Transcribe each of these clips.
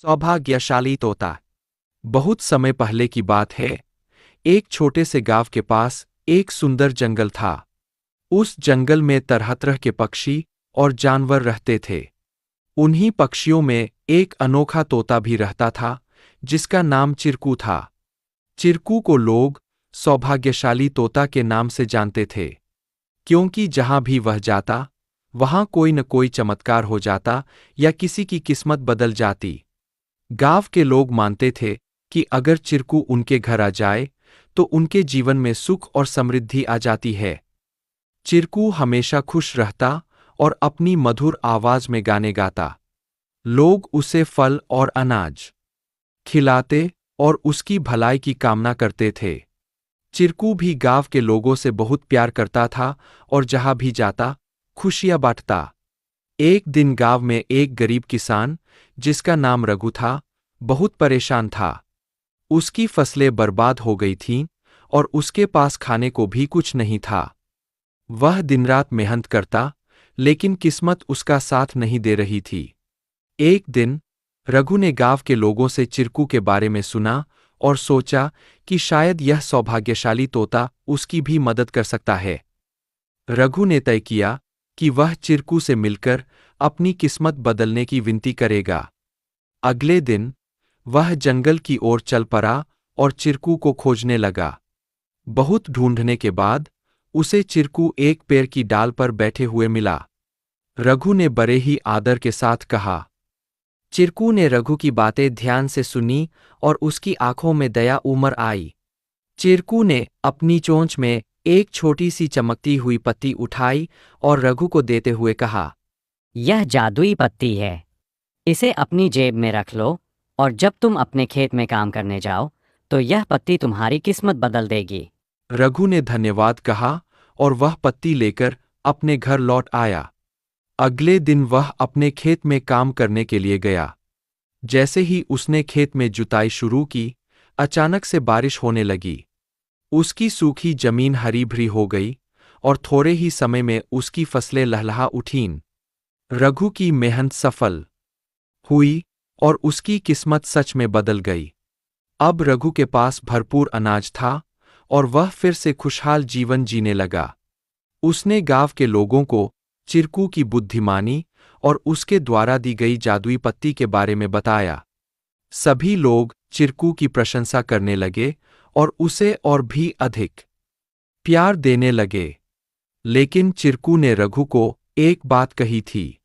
सौभाग्यशाली तोता। बहुत समय पहले की बात है। एक छोटे से गांव के पास एक सुंदर जंगल था। उस जंगल में तरह तरह के पक्षी और जानवर रहते थे। उन्हीं पक्षियों में एक अनोखा तोता भी रहता था, जिसका नाम चिरकू था। चिरकू को लोग सौभाग्यशाली तोता के नाम से जानते थे, क्योंकि जहां भी वह जाता, वहां कोई न कोई चमत्कार हो जाता या किसी की किस्मत बदल जाती। गांव के लोग मानते थे कि अगर चिरकू उनके घर आ जाए तो उनके जीवन में सुख और समृद्धि आ जाती है। चिरकू हमेशा खुश रहता और अपनी मधुर आवाज में गाने गाता। लोग उसे फल और अनाज खिलाते और उसकी भलाई की कामना करते थे। चिरकू भी गांव के लोगों से बहुत प्यार करता था और जहां भी जाता, खुशियां बांटता। एक दिन गांव में एक गरीब किसान, जिसका नाम रघु था, बहुत परेशान था। उसकी फसलें बर्बाद हो गई थीं और उसके पास खाने को भी कुछ नहीं था। वह दिन रात मेहनत करता, लेकिन किस्मत उसका साथ नहीं दे रही थी। एक दिन रघु ने गांव के लोगों से चिरकू के बारे में सुना और सोचा कि शायद यह सौभाग्यशाली तोता उसकी भी मदद कर सकता है। रघु ने तय किया कि वह चिरकू से मिलकर अपनी किस्मत बदलने की विनती करेगा। अगले दिन वह जंगल की ओर चल पड़ा और चिरकू को खोजने लगा। बहुत ढूंढने के बाद उसे चिरकू एक पेड़ की डाल पर बैठे हुए मिला। रघु ने बड़े ही आदर के साथ कहा। चिरकू ने रघु की बातें ध्यान से सुनी और उसकी आंखों में दया उमड़ आई। चिरकू ने अपनी चोंच में एक छोटी सी चमकती हुई पत्ती उठाई और रघु को देते हुए कहा, यह जादुई पत्ती है। इसे अपनी जेब में रख लो और जब तुम अपने खेत में काम करने जाओ तो यह पत्ती तुम्हारी किस्मत बदल देगी। रघु ने धन्यवाद कहा और वह पत्ती लेकर अपने घर लौट आया। अगले दिन वह अपने खेत में काम करने के लिए गया। जैसे ही उसने खेत में जुताई शुरू की, अचानक से बारिश होने लगी। उसकी सूखी जमीन हरी भरी हो गई और थोड़े ही समय में उसकी फसलें लहलहा उठीं। रघु की मेहनत सफल हुई और उसकी किस्मत सच में बदल गई। अब रघु के पास भरपूर अनाज था और वह फिर से खुशहाल जीवन जीने लगा। उसने गांव के लोगों को चिरकू की बुद्धिमानी और उसके द्वारा दी गई जादुई पत्ती के बारे में बताया। सभी लोग चिरकू की प्रशंसा करने लगे और उसे और भी अधिक प्यार देने लगे। लेकिन चिरकू ने रघु को एक बात कही थी।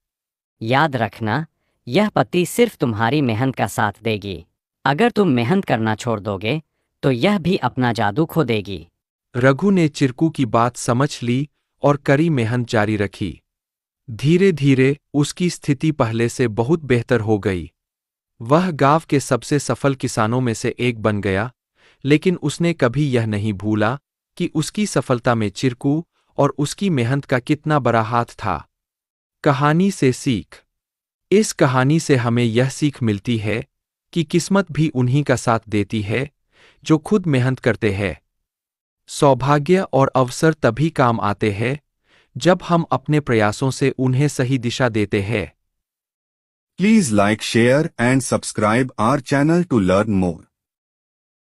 याद रखना, यह पत्ती सिर्फ तुम्हारी मेहनत का साथ देगी। अगर तुम मेहनत करना छोड़ दोगे तो यह भी अपना जादू खो देगी। रघु ने चिरकू की बात समझ ली और कड़ी मेहनत जारी रखी। धीरे धीरे उसकी स्थिति पहले से बहुत बेहतर हो गई। वह गांव के सबसे सफल किसानों में से एक बन गया, लेकिन उसने कभी यह नहीं भूला कि उसकी सफलता में चिरकू और उसकी मेहनत का कितना बड़ा हाथ था। कहानी से सीख। इस कहानी से हमें यह सीख मिलती है कि किस्मत भी उन्हीं का साथ देती है जो खुद मेहनत करते हैं। सौभाग्य और अवसर तभी काम आते हैं जब हम अपने प्रयासों से उन्हें सही दिशा देते हैं। Please like, share and subscribe our channel to learn more.